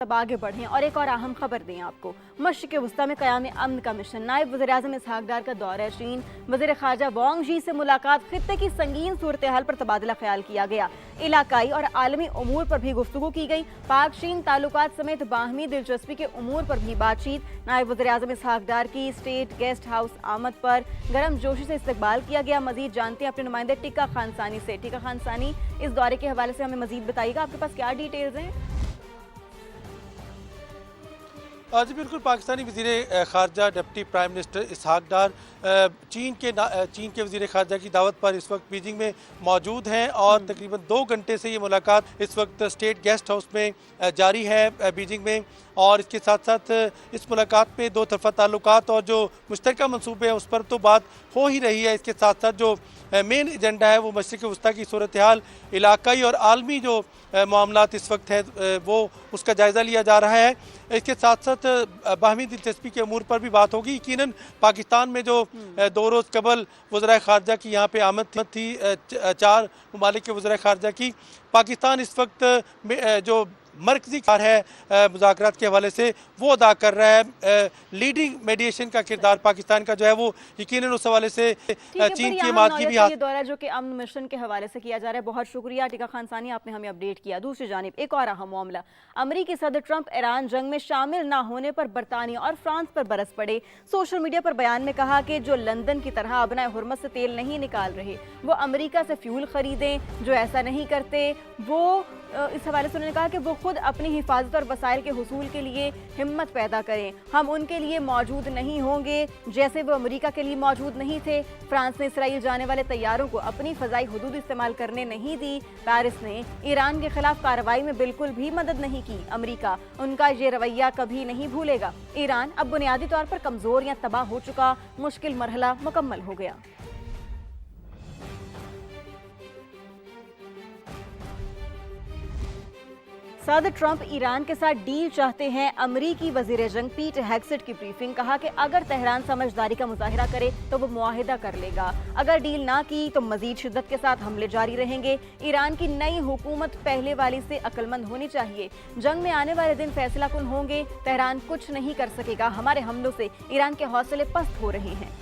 अब आगे बढ़ें और एक और अहम खबर दें आपको। मशरिक़ वस्ता में क़याम अमन का मिशन, नायब वज़ीर-ए-आज़म इसहाक़ डार का दौरा चीन, वज़ीर ख़ारजा वांग यी से मुलाकात, खित्ते की संगीन सूरत हाल पर तबादला ख्याल किया गया। इलाकाई और आलमी उमूर पर भी गुफ्तगू की गई। पाक चीन ताल्लुकात समेत बाहमी दिलचस्पी के उमूर पर भी बातचीत। नायब वज़ीर-ए-आज़म इसहाक़ डार की स्टेट गेस्ट हाउस आमद पर गर्म जोशी से इस्तकबाल किया गया। मजीद जानते हैं अपने नुमाइंदे टीका खान सानी से। टीका खान सानी, इस दौरे के हवाले से हमें मजीद बताइएगा, आपके पास क्या डिटेल्स हैं? जी बिल्कुल, पाकिस्तानी वज़ीर ख़ारजा डिप्टी प्राइम मिनिस्टर इसहाक़ डार चीन के वज़ीर ख़ारजा की दावत पर इस वक्त बीजिंग में मौजूद हैं और तकरीबन 2 घंटे से ये मुलाकात इस वक्त स्टेट गेस्ट हाउस में जारी है बीजिंग में। और इसके साथ साथ इस मुलाकात में 2 तरफ़ा ताल्लुकात और जो मुश्तरका मंसूबे हैं उस पर तो बात हो ही रही है। इसके साथ साथ जो मेन एजेंडा है वो मशरिक़ वस्ता की सूरत हाल, इलाकाई और आलमी जो मामलात इस वक्त है वो उसका जायज़ा लिया जा रहा है। इसके साथ साथ बाहमी दिलचस्पी के अमूर पर भी बात होगी। यकीनन पाकिस्तान में जो 2 रोज़ कबल वज़ीर ख़ारजा की यहाँ पे आमद थी 4 ममालिक के वज़ीर ख़ारजा की, पाकिस्तान इस वक्त जो मरकज़ी कार है मुज़ाकरात के हवाले से वो अदा कर रहा है। लीडिंग मीडिएशन का किरदार पाकिस्तान का जो है वो यकीनन उस हवाले से चीन की मादगी भी ये दौरा जो कि अमन मिशन के हवाले से किया जा रहा है। बहुत शुक्रिया टीका खान सानी, आपने हमें अपडेट किया। दूसरी जानिब एक और अहम मामला, अमरीकी सदर ट्रंप ईरान जंग में शामिल ना होने पर बरतानिया और फ्रांस पर बरस पड़े। सोशल मीडिया पर बयान में कहा कि जो लंदन की तरह अबनाए हुर्मत से तेल नहीं निकाल रहे वो अमरीका से फ्यूल खरीदें, जो ऐसा नहीं करते वो इस हवाले से उन्होंने कहा कि वो खुद अपनी हिफाजत और वसाइल के हुसूल के लिए हिम्मत पैदा करें। हम उनके लिए मौजूद नहीं होंगे जैसे वो अमेरिका के लिए मौजूद नहीं थे। फ्रांस ने इसराइल जाने वाले तैयारों को अपनी फ़ज़ाई हुदूद इस्तेमाल करने नहीं दी। पेरिस ने ईरान के खिलाफ कार्रवाई में बिल्कुल भी मदद नहीं की। अमेरिका उनका ये रवैया कभी नहीं भूलेगा। ईरान अब बुनियादी तौर पर कमज़ोर या तबाह हो चुका, मुश्किल मरहला मुकम्मल हो गया। सदर ट्रंप ईरान के साथ डील चाहते हैं। अमरीकी वजीर जंग पीट हेग्सेट की ब्रीफिंग, कहा कि अगर तेहरान समझदारी का मुजाहिरा करे तो वो मुआहिदा कर लेगा, अगर डील ना की तो मजीद शिद्दत के साथ हमले जारी रहेंगे। ईरान की नई हुकूमत पहले वाली से अक्लमंद होनी चाहिए। जंग में आने वाले दिन फैसला कुन होंगे। तेहरान कुछ नहीं कर सकेगा। हमारे हमलों से ईरान के हौसले पस्त हो रहे हैं।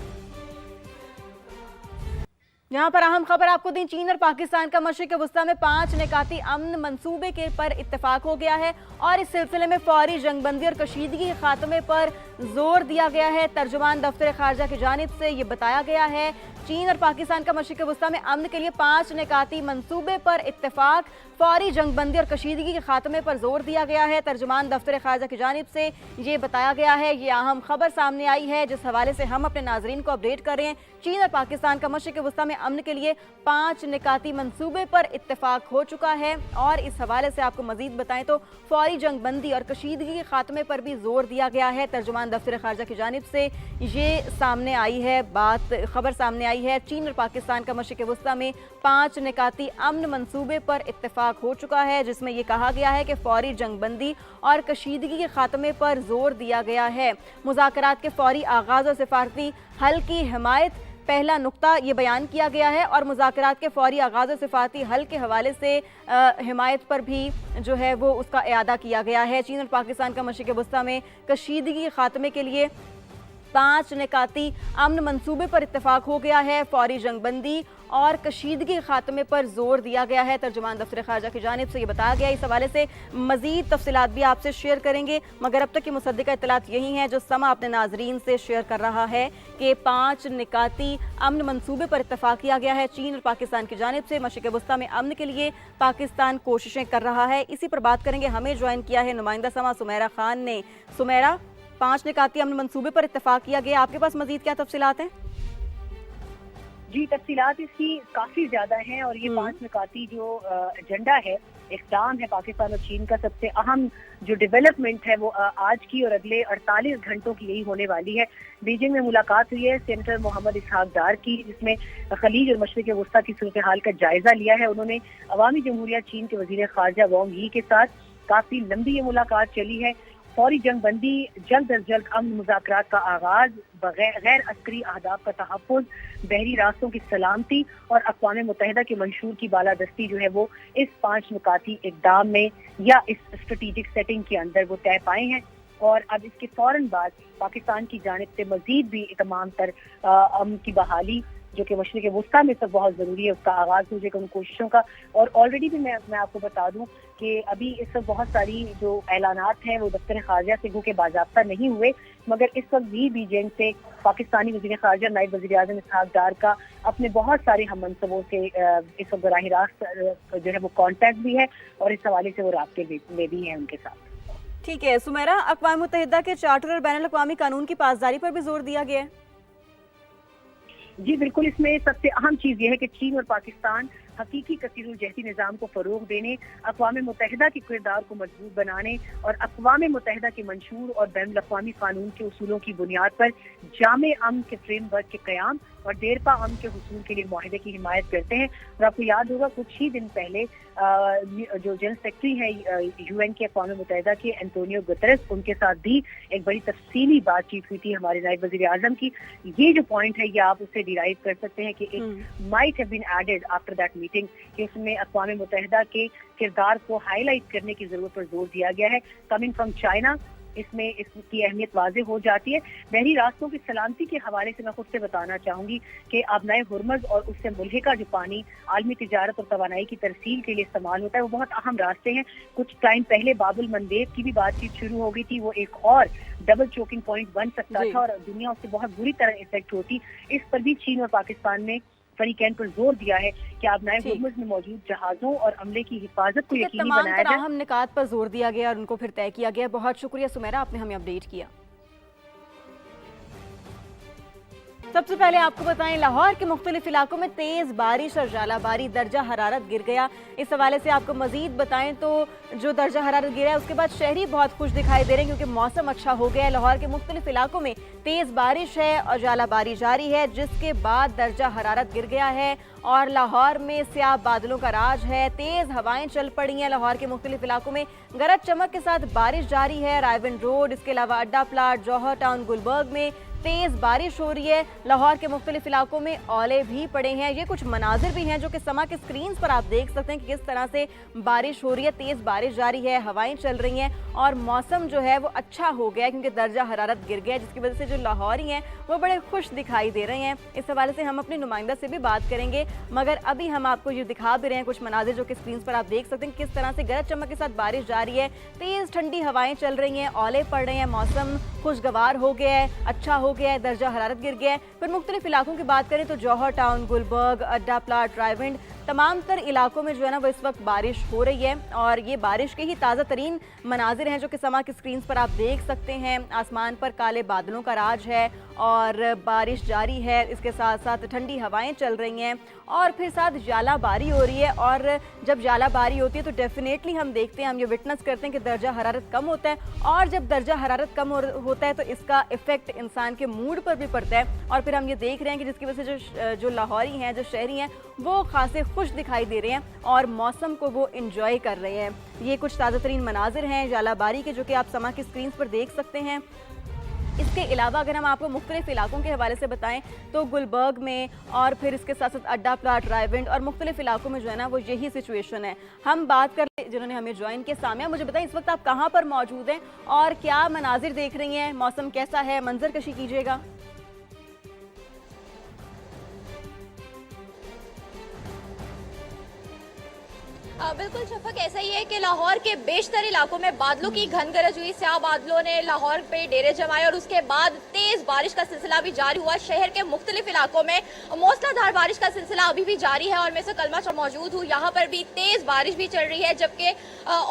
यहाँ पर अहम खबर आपको दी, चीन और पाकिस्तान का मशरिक़ वस्ता में 5 निकाती अमन मंसूबे के पर इत्तेफाक हो गया है और इस सिलसिले में फौरी जंगबंदी और कशीदगी के खात्मे पर जोर दिया गया है। तर्जुमान दफ्तर ख़ारजा की जानिब से ये बताया गया है चीन और पाकिस्तान का मशरिक़ वस्ता में अमन के लिए 5 निकाती मंसूबे पर इत्तेफाक, फौरी जंगबंदी और कशीदगी के खात्मे पर जोर दिया गया है। तर्जुमान दफ्तर ख़ारजा की जानिब से ये बताया गया है। ये अहम खबर सामने आई है जिस हवाले से हम अपने नाजरीन को अपडेट कर रहे हैं। चीन और पाकिस्तान का मशरिक़ वस्ता में अमन के लिए 5 निकाती मंसूबे पर इत्तेफाक हो चुका है। और इस हवाले से आपको मजीद बताएं तो फौरी जंगबंदी और कशीदगी के खात्मे पर भी जोर दिया गया है। तर्जुमान दफ्तर ख़ारजा की जानिब से ये सामने आई है खबर सामने आई है। चीन और पाकिस्तान का मशरिक़ वस्ता में 5 निकाती अमन मंसूबे पर इत्तेफाक हो चुका है जिसमें यह कहा गया है कि फौरी जंगबंदी और कशीदगी के खात्मे पर जोर दिया गया है। मुज़ाकरात के फौरी आगाज़ और सिफारती हल की हिमायत पहला नुक्ता ये बयान किया गया है और मुज़ाकरात के फौरी आगाज़ और सिफारती हल के हवाले से हिमायत पर भी जो है वो उसका इयादा किया गया है। चीन और पाकिस्तान का मशरिक़ वस्ता में कशीदगी के खात्मे के लिए 5 निकाती अमन मंसूबे पर इत्तेफाक हो गया है। फौरी जंगबंदी और कशीदगी के खात्मे पर जोर दिया गया है। तर्जुमान दफ्तर ख़ारजा की जानिब से ये बताया गया। इस हवाले से मज़ीद तफसीलात भी आपसे शेयर करेंगे, मगर अब तक की मुसद्दिका इत्तलात यही हैं जो समा अपने नाजरीन से शेयर कर रहा है कि 5 निकाती अमन मंसूबे पर इत्तेफाक किया गया है। चीन और पाकिस्तान की जानिब से मशरिक़ वस्ता में अमन के लिए पाकिस्तान कोशिशें कर रहा है। इसी पर बात करेंगे। हमें ज्वाइन किया है नुमाइंदा समा सुमेरा खान ने। सुमेरा, 5 निकाती अमन मंसूबे पर इत्तेफाक किया गया, आपके पास मजीद क्या तफसीलात हैं? जी, तफसीलात इसकी काफ़ी ज़्यादा हैं और ये 5 निकाती जो एजेंडा है, इक़दाम है पाकिस्तान और चीन का, सबसे अहम जो डेवलपमेंट है वो आज की और अगले 48 घंटों की यही होने वाली है। बीजिंग में मुलाकात हुई है सेनेटर मोहम्मद इसहाक़ डार की, जिसमें खलीज और मशरिक़ वस्ता की सूरत हाल का जायज़ा लिया है। उन्होंने अवामी जमहूरिया चीन के वज़ीर ख़ारजा वांग यी के साथ काफ़ी लंबी ये मुलाकात चली है फौरी जंग बंदी, जल्द अज जल्द अमन मुज़ाकरात का आगाज, गैर अस्करी अहदाफ का तहफ़्फ़ुज़, बहरी रास्तों की सलामती और अक़वाम मुत्तहिदा के मंशूर की बालादस्ती जो है वो इस 5 नुकाती इक़दाम में या इस स्ट्रेटेजिक सेटिंग के अंदर वो तय पाए हैं। और अब इसके फ़ौरन बाद पाकिस्तान की जानिब से मज़ीद भी तमाम तर अमन की बहाली जो कि मशरिक़ वुस्ता में सब बहुत ज़रूरी है, उसका आगाज़ हो जाएगा उन कोशिशों का। और ऑलरेडी भी मैं आपको बता दूं कि अभी इस वक्त बहुत सारी जो ऐलानात हैं वो दफ्तर ख़ारजा से के बाज़ाब्ता नहीं हुए, मगर इस वक्त भी बीजिंग से पाकिस्तानी वज़ीर ख़ारजा नायब वज़ीर आज़म इसहाक़ डार का अपने बहुत सारे हम मनसबों से इस वक्त बराह रास्त जो है वो कॉन्टैक्ट भी है और इस हवाले से वो राब्ते में भी हैं उनके साथ। ठीक है सुमेरा, अक़वाम मुत्तहिदा के चार्टर और बैनुल अक़वामी कानून की पासदारी पर भी जोर दिया गया है। जी बिल्कुल, इसमें सबसे अहम चीज़ ये है कि चीन और पाकिस्तान हकीकी कसीरुल-जहदी निज़ाम को फ़रोग़ देने, अक़वाम मुत्तहिदा के किरदार को मजबूत बनाने और अक़वाम मुत्तहिदा के मंशूर और बैनुल अक़वामी कानून के उसूलों की बुनियाद पर जामे अमन के फ्रेमवर्क के क़याम और देरपा अमन के हुसूल के लिए मुआहिदे की हिमायत करते हैं। और आपको याद होगा कुछ ही दिन पहले जो जनरल सेक्रेटरी है UN के अक़वाम मुत्तहिदा के एंटोनियो गुतेरेस, उनके साथ भी एक बड़ी तफसीली बातचीत हुई थी हमारे नायब वज़ीर आज़म की। ये जो पॉइंट है ये आप उससे डिराइव कर सकते हैं कि it might have been added after that meeting कि उसमें अक़वाम मुत्तहिदा के किरदार को हाईलाइट करने की ज़रूरत पर जोर दिया गया है। कमिंग फ्रॉम चाइना इसमें इसकी अहमियत वाज़ेह हो जाती है। बहरी रास्तों की सलामती के हवाले से मैं खुद से बताना चाहूँगी कि आबनाए हुर्मज़ और उससे मुल्हिका जो पानी आलमी तिजारत और तवानाई की तरसील के लिए इस्तेमाल होता है वो बहुत अहम रास्ते हैं। कुछ टाइम पहले बाबुल मंदेब की भी बातचीत शुरू हो गई थी, वो एक और डबल चोकिंग पॉइंट बन सकता था और दुनिया उससे बहुत बुरी तरह इफेक्ट होती। इस पर भी चीन और पाकिस्तान ने फरीकैन पर जोर दिया है कि आबनाए हुर्मुज़ में मौजूद जहाज़ों और अमले की हिफाजत को यकीनी बनाया जाए। तमाम निकात पर जोर दिया गया और उनको फिर तय किया गया। बहुत शुक्रिया सुमेरा, आपने हमें अपडेट किया। सबसे पहले आपको बताएं, लाहौर के मुख्तलिफ इलाकों में तेज बारिश और जालाबारी, दर्जा हरारत गिर गया। इस हवाले से आपको मजीद बताएं तो जो दर्जा हरारत गिरा है उसके बाद शहरी बहुत खुश दिखाई दे रहे हैं क्योंकि मौसम अच्छा हो गया है। लाहौर के मुख्तलिफ इलाकों में तेज बारिश है और जालाबारी जारी है, जिसके बाद दर्जा हरारत गिर गया है और लाहौर में स्याह बादलों का राज है। तेज हवाएं चल पड़ी हैं। लाहौर के मुख्तलिफ इलाकों में गरज चमक के साथ बारिश जारी है। रायविंड रोड, इसके अलावा अड्डा प्लाट, जौहर टाउन, गुलबर्ग में तेज बारिश हो रही है। लाहौर के मुख्तलिफ इलाकों में ओले भी पड़े हैं। ये कुछ मनाजिर भी हैं जो कि समा के स्क्रीन पर आप देख सकते हैं कि किस तरह से बारिश हो रही है। तेज बारिश जारी है, हवाएं चल रही हैं और मौसम जो है वो अच्छा हो गया है क्योंकि दर्जा हरारत गिर गया है, जिसकी वजह से जो लाहौरी हैं वो बड़े खुश दिखाई दे रहे हैं। इस हवाले से हम अपने नुमाइंदा से भी बात करेंगे, मगर अभी हम आपको ये दिखा भी रहे हैं कुछ मनाजिर जो कि स्क्रीन पर आप देख सकते हैं किस तरह से गरज चमक के साथ बारिश जारी है। तेज ठंडी हवाएं चल रही हैं, ओले पड़ रहे हैं, मौसम खुशगवार हो गया है, अच्छा हो गया है, दर्जा हरारत गिर गया है। फिर मुख्तलिफ इलाकों की बात करें तो जौहर टाउन, गुलबर्ग, अड्डा प्लाट, रायविंड, तमाम तर इलाकों में जो है ना वो इस वक्त बारिश हो रही है और ये बारिश के ही ताज़ा तरीन मनाजिर हैं जो कि समा की स्क्रीन पर आप देख सकते हैं। आसमान पर काले बादलों का राज है और बारिश जारी है, इसके साथ साथ ठंडी हवाएं चल रही हैं और फिर साथ जालाबारी हो रही है। और जब जालाबारी होती है तो डेफिनेटली हम देखते हैं, हम ये विटनेस करते हैं कि दर्जा हरारत कम होता है और जब दर्जा हरारत कम होता है तो इसका इफेक्ट इंसान के मूड पर भी पड़ता है और फिर हम ये देख रहे हैं कि जिसकी वजह से जो लाहौरी हैं, जो शहरी हैं, वो खासे खुश दिखाई दे रहे हैं और मौसम को वो इंजॉय कर रहे हैं। ये कुछ ताज़ा तरीन मनाजिर हैं जालाबारी के जो कि आप समा की स्क्रीन पर देख सकते हैं। इसके अलावा अगर हम आपको मुख्तलिफ इलाकों के हवाले से बताएं तो गुलबर्ग में और फिर इसके साथ साथ अड्डा प्लाट, रायविंड और मुख्तलिफ इलाकों में जो है ना वो यही सिचुएशन है। हम बात कर जिन्होंने हमें ज्वाइन किया। सामिया, मुझे बताएं इस वक्त आप कहाँ पर मौजूद हैं और क्या मनाजिर देख रही हैं, मौसम कैसा है, मंजर कशी कीजिएगा। बिल्कुल शफक, ऐसा ही है कि लाहौर के बेशतर इलाकों में बादलों की घन गरज हुई। स्याह बादलों ने लाहौर पे डेरे जमाए और उसके बाद तेज बारिश का सिलसिला भी जारी हुआ। शहर के मुख्तलिफ इलाकों में मूसलाधार बारिश का सिलसिला अभी भी जारी है और मैं से कलमा मौजूद हूँ। यहाँ पर भी तेज बारिश भी चल रही है जबकि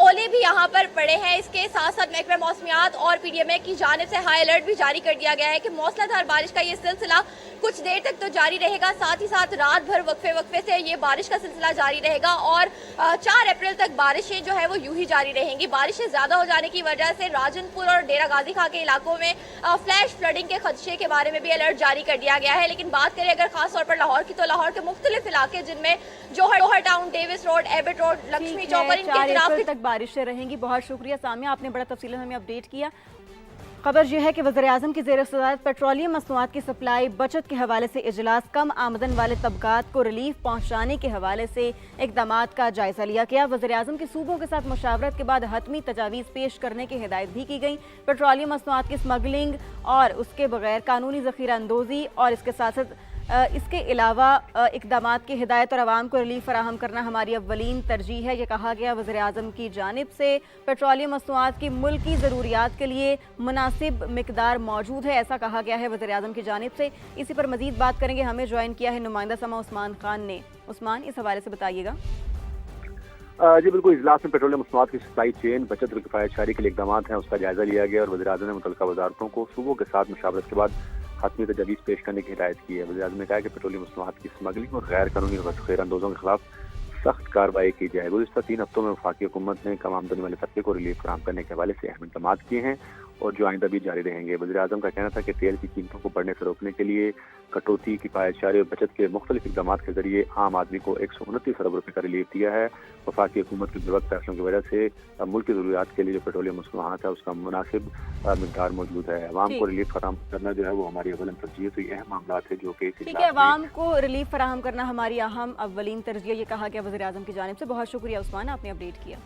ओले भी यहाँ पर पड़े हैं। इसके साथ साथ महकमा मौसमियात और PDMA की जानिब से हाई अलर्ट भी जारी कर दिया गया है कि मूसलाधार बारिश का ये सिलसिला कुछ देर तक तो जारी रहेगा। साथ ही साथ रात भर वक्फे से ये बारिश का सिलसिला जारी रहेगा और 4 अप्रैल तक बारिशें जो है वो यूं ही जारी रहेंगी। बारिशें ज्यादा हो जाने की वजह से राजनपुर और डेरा गाजी खां के इलाकों में फ्लैश फ्लडिंग के खदशे के बारे में भी अलर्ट जारी कर दिया गया है। लेकिन बात करें अगर खास तौर पर लाहौर की, तो लाहौर के मुख्तलिफ इलाके जिनमें Johar Town, Davis Road, Abbott Road, Lakshmi Chowk और इनके 4 अतराफ अप्रैल तक बारिशें रहेंगी। बहुत शुक्रिया सामिया, आपने बड़ा तफसीलन हमें अपडेट किया। खबर यह है कि वज़ीर-ए-आज़म की ज़ेर सदारत पेट्रोलियम मसनूआत की सप्लाई बचत के हवाले से इजलास, कम आमदन वाले तबकात को रिलीफ पहुँचाने के हवाले से इक़दामात का जायज़ा लिया गया। वज़ीर-ए-आज़म की सूबों के साथ मुशावरत के बाद हतमी तजावीज़ पेश करने की हिदायत भी की गई। पेट्रोलियम मसनूआत की स्मगलिंग और उसके बगैर कानूनी ज़ख़ीरा अंदोज़ी और इसके साथ साथ इसके अलावा इक़दामात की हिदायत और आवाम को रिलीफ फराहम करना हमारी अव्वलीन तरजीह है। ये कहा गया वज़ीर-ए-आज़म की जानिब से। पेट्रोलियम मसनूआत की मुल्की ज़रूरियात के लिए मुनासिब मिकदार मौजूद है, ऐसा कहा गया है वज़ीर-ए-आज़म की जानिब से। इसी पर मज़ीद बात करेंगे। हमें ज्वाइन किया है नुमाइंदा समा उस्मान खान ने। उस्मान, इस हवाले से बताइएगा। जी बिल्कुल, इजलास में पेट्रोलियम मसनूआत की सप्लाई चेन बचत और किफायतशारी के लिए इक़दामात हैं, उसका जायज़ा लिया गया और वज़ीर-ए-आज़म ने मुतल्लिका वज़ारतों को सूबों के साथ मुशावरत के बाद हतमी तजावीज़ पेश करने की हिदायत की है। वज़ीर-ए-आज़म ने कहा कि पेट्रोलियम मसनूआत की स्मगलिंग और गैर कानूनी ज़ख़ीर अंदोज़ों के खिलाफ सख्त कार्रवाई की जाए। गुज़िश्ता 3 हफ्तों में वफाकी हुकूमत ने कम आमदनी वाले तबके को रिलीफ फराहम करने के हवाले से अहम इक़दामात किए हैं और जो आइंदा भी जारी रहेंगे। वज़ीर-ए-आज़म का कहना था कि तेल की कीमतों को बढ़ने से रोकने के लिए कटौती, किफायतशारी और बचत के मुख्तलिफ इक़दामात के जरिए आम आदमी को 129 अरब रुपये का रिलीफ दिया है। वफाकी हुकूमत के बेवक्त फैसलों की वजह से मुल्क की ज़रूरियात के लिए जो पेट्रोलियम मसनूआत है उसका मुनासिब मिकदार मौजूद है। अवाम को रिलीफ फराहम करना जो है वो हमारी अव्वलीन तरजीह है। तो ये अहम मामला है जो कि ठीक है, अवाम को रिलीफ फराहम करना हमारी अहम अव्वलीन तरजीह, ये कहा गया वज़ीर-ए-आज़म की जानिब से। बहुत शुक्रिया उस्मान, आपने अपडेट किया।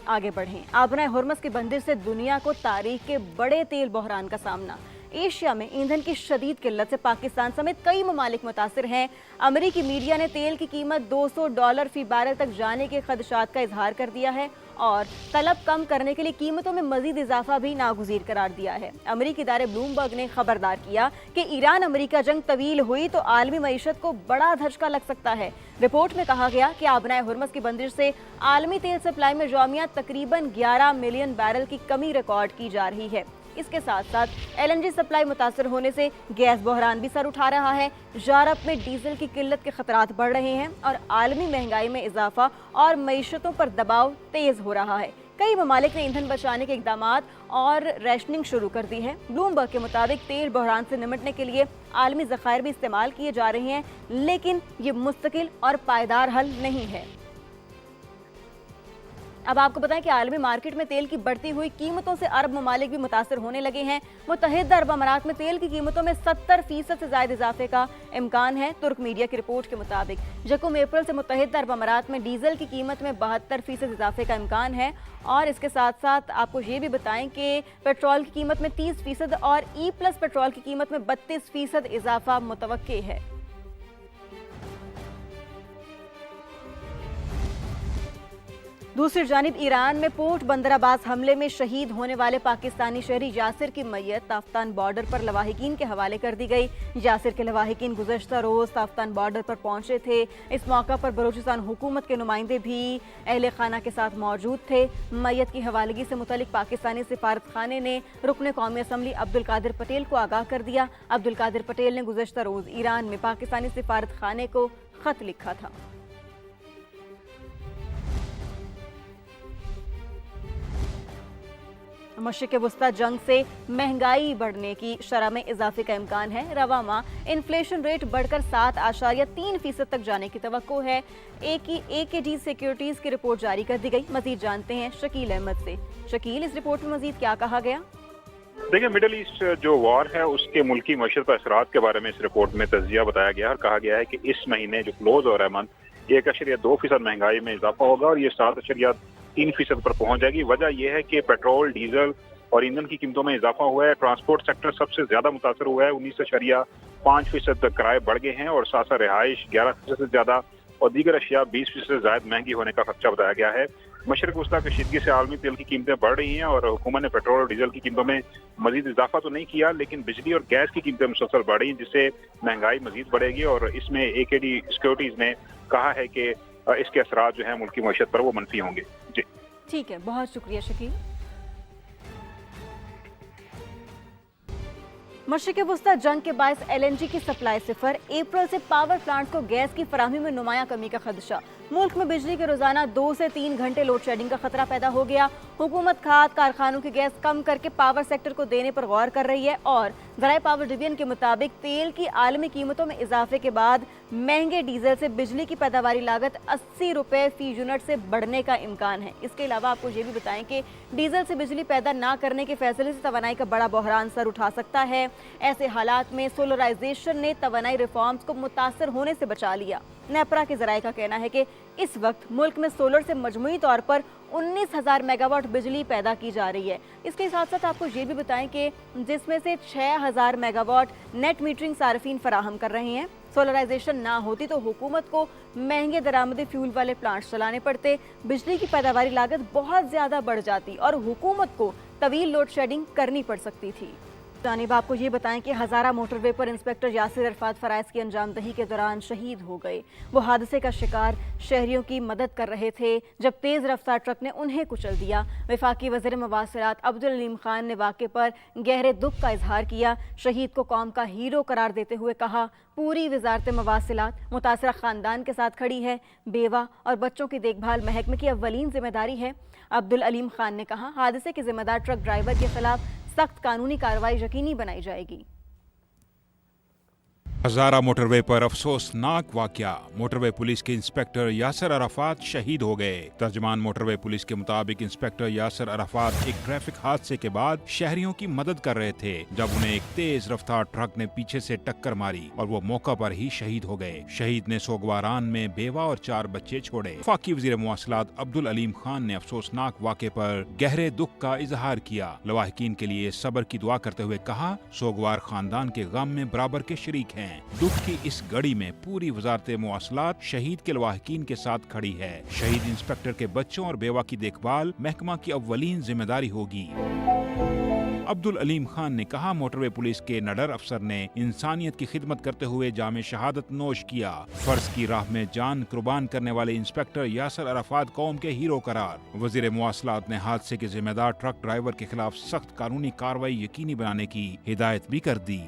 आगे बढ़ें। आबराए हुर्मस की बंदिश से दुनिया को तारीख के बड़े तेल बहरान का सामना। एशिया में ईंधन की शदीद किल्लत से पाकिस्तान समेत कई ममालिक मुतासिर हैं। अमरीकी मीडिया ने तेल की कीमत $200 फी बैरल तक जाने के खदशात का इजहार कर दिया है और तलब कम करने के लिए कीमतों में मजीद इजाफा भी नागुज़ीर करार दिया है। अमरीकी इदारे ब्लूमबर्ग ने खबरदार किया कि ईरान अमरीका जंग तवील हुई तो आलमी मईशत को बड़ा धचका लग सकता है। रिपोर्ट में कहा गया कि आबनाए हुर्मस की बंदिश से आलमी तेल सप्लाई में यौमिया तकरीबन 11 मिलियन बैरल की कमी रिकॉर्ड की जा रही है। इसके साथ साथ LNG सप्लाई मुतासर होने से गैस बहरान भी सर उठा रहा है। यूरोप में डीजल की किल्लत के खतरात बढ़ रहे हैं और आलमी महंगाई में इजाफा और मईशतों पर दबाव तेज हो रहा है। कई ममालिक ने ईंधन बचाने के इक़दामात और रैशनिंग शुरू कर दी है। ब्लूमबर्ग के मुताबिक तेल बहरान से निमटने के लिए आलमी ज़खायर भी इस्तेमाल किए जा रहे हैं, लेकिन ये मुस्तकिल और पायदार हल नहीं है। अब आपको बताएं कि आलमी मार्केट में तेल की बढ़ती हुई कीमतों से अरब ममालिक भी मुतासर होने लगे हैं। मुत्तहिदा अरब अमारात में तेल की कीमतों में 70% से ज़ायद इजाफे का इम्कान है। तुर्क मीडिया की रिपोर्ट के मुताबिक यकम अप्रैल से मुत्तहिदा अरब अमारात में डीजल की कीमत में 72% इजाफे का इम्कान है। और इसके साथ साथ आपको ये भी बताएं कि पेट्रोल की कीमत में 30% और E+ पेट्रोल की कीमत में 32% इजाफा मुतवक्के है। दूसरी जानिब ईरान में पोर्ट बंदराबाज हमले में शहीद होने वाले पाकिस्तानी शहरी यासिर की मैयत ताफ्तान बॉर्डर पर लवाहिकीन के हवाले कर दी गई। यासिर के लवाहिकीन गुज़श्ता रोज़ ताफ्तान बॉर्डर पर पहुंचे थे। इस मौका पर बलूचिस्तान हुकूमत के नुमाइंदे भी अहले खाना के साथ मौजूद थे। मैयत की हवालगी से मुतल्लिक पाकिस्तानी सिफारत खाने ने रुकन कौमी असम्बली अब्दुल कादिर पटेल को आगाह कर दिया। अब्दुल कादिर पटेल ने गुज़श्ता रोज़ ईरान में पाकिस्तानी सिफारत खाने को खत लिखा था। मशरिक़ वस्ता जंग से महंगाई बढ़ने की शरह में इजाफे का इम्कान है। रवा माह इन्फ्लेशन रेट बढ़कर 7.3% तक जाने की तवक्को है। AKD सिक्योरिटीज की रिपोर्ट जारी कर दी गई। मजीद जानते हैं शकील अहमद से। शकील, इस रिपोर्ट में मजीद क्या कहा गया? देखिए, मिडल ईस्ट जो वॉर है उसके मुल्की मईशत पर असरात के बारे में इस रिपोर्ट में तज्जिया बताया गया और कहा गया है कि इस महीने जो क्लोज हो रहा है मंथ 1.2% महंगाई में इजाफा होगा और ये 7.3% पर पहुंच जाएगी। वजह यह है कि पेट्रोल, डीजल और ईंधन की कीमतों में इजाफा हुआ है। ट्रांसपोर्ट सेक्टर सबसे ज्यादा मुतासर हुआ है, 19.5% किराए बढ़ गए हैं और साथ साथ रिहाइश 11% से ज्यादा और दीगर अशिया 20% से ज्यादा महंगी होने का खदशा बताया गया है। मशरिक़ वस्ता कशीदगी से आलमी तेल की कीमतें बढ़ रही हैं और हुकूमत ने पेट्रोल और डीजल की कीमतों में मजीद इजाफा तो नहीं किया, लेकिन बिजली और गैस की कीमतें मुसलसल बढ़ रही हैं, जिससे महंगाई मजीद बढ़ेगी। और इसमें AKD सिक्योरिटीज ने कहा है कि इसके असरात जो है मुल्की मईशत पर वो मनफी होंगे। जी ठीक है, बहुत शुक्रिया शकील। मशरिक़ वस्ता जंग के बायस LNG की सप्लाई सिफर, अप्रैल से पावर प्लांट को गैस की फराहमी में नुमायां कमी का खदशा। मुल्क में बिजली के रोजाना 2 से 3 घंटे लोड शेडिंग का खतरा पैदा हो गया। हुकूमत खाद कारखानों की गैस कम करके पावर सेक्टर को देने पर गौर कर रही है और ज़राए पावर डिवीजन के मुताबिक तेल की आलमी कीमतों में इजाफे के बाद महंगे डीजल से बिजली की पैदावारी लागत 80 रुपए फी यूनिट से बढ़ने का इम्कान है। इसके अलावा आपको ये भी बताएं कि डीजल से बिजली पैदा ना करने के फैसले से तवानाई का बड़ा बहरान सर उठा सकता है। ऐसे हालात में सोलराइजेशन ने तवानाई रिफॉर्म्स को मुतासर होने से बचा लिया। नेपरा के ज़राए का कहना है कि इस वक्त मुल्क में सोलर से मजमूई तौर पर 19,000 मेगावाट बिजली पैदा की जा रही है। इसके साथ साथ आपको ये भी बताएं कि जिसमें से 6,000 मेगावाट नेट मीटरिंग सार्फिन फराहम कर रहे हैं। सोलराइजेशन ना होती तो हुकूमत को महंगे दरामदी फ्यूल वाले प्लांट्स चलाने पड़ते, बिजली की पैदावारी लागत बहुत ज़्यादा बढ़ जाती और हुकूमत को तवील लोड शेडिंग करनी पड़ सकती थी। जानिब आपको ये बताएं कि हज़ारा मोटरवे पर इंस्पेक्टर यासिर अरफात फ़राइज़ की अंजामदही के दौरान शहीद हो गए। वो हादसे का शिकार शहरियों की मदद कर रहे थे जब तेज़ रफ्तार ट्रक ने उन्हें कुचल दिया। वफाकी वज़ीर मवासिलात अब्दुल अलीम खान ने वाक़े पर गहरे दुख का इजहार किया। शहीद को कौम का हीरो करार देते हुए कहा, पूरी वजारत मवासिलात मुतासरा ख़ानदान के साथ खड़ी है। बेवा और बच्चों की देखभाल महकमे की अव्वलीन जिम्मेदारी है। अब्दुल अलीम खान ने कहा, हादसे के जिम्मेदार ट्रक ड्राइवर के खिलाफ सख्त कानूनी कार्रवाई यकीनी बनाई जाएगी। हज़ारा मोटरवे पर अफसोसनाक वाकया, मोटरवे पुलिस के इंस्पेक्टर यासिर अराफात शहीद हो गए। तर्जमान मोटरवे पुलिस के मुताबिक इंस्पेक्टर यासिर अराफात एक ट्रैफिक हादसे के बाद शहरियों की मदद कर रहे थे जब उन्हें एक तेज रफ्तार ट्रक ने पीछे से टक्कर मारी और वो मौका पर ही शहीद हो गए। शहीद ने सोगवारान में बेवा और 4 बच्चे छोड़े। वफाकी वज़ीर मवासिलात अब्दुल अलीम खान ने अफसोसनाक वाक़े पर गहरे दुख का इजहार किया। लवाहिकीन के लिए सब्र की दुआ करते हुए कहा, सोगवार खानदान के गम में बराबर के शरीक हैं। दुख की इस घड़ी में पूरी वजारत मवासिलात शहीद के लवाहिकीन के साथ खड़ी है। शहीद इंस्पेक्टर के बच्चों और बेवा की देखभाल महकमा की अव्वलीन जिम्मेदारी होगी। अब्दुल अलीम खान ने कहा, मोटरवे पुलिस के नडर अफसर ने इंसानियत की खिदमत करते हुए जामे शहादत नोश किया। फर्ज की राह में जान कुर्बान करने वाले इंस्पेक्टर यासिर अराफात कौम के हीरो करार। वजीर मवासिलात ने हादसे के जिम्मेदार ट्रक ड्राइवर के खिलाफ सख्त कानूनी कार्रवाई यकीनी बनाने की हिदायत भी कर दी।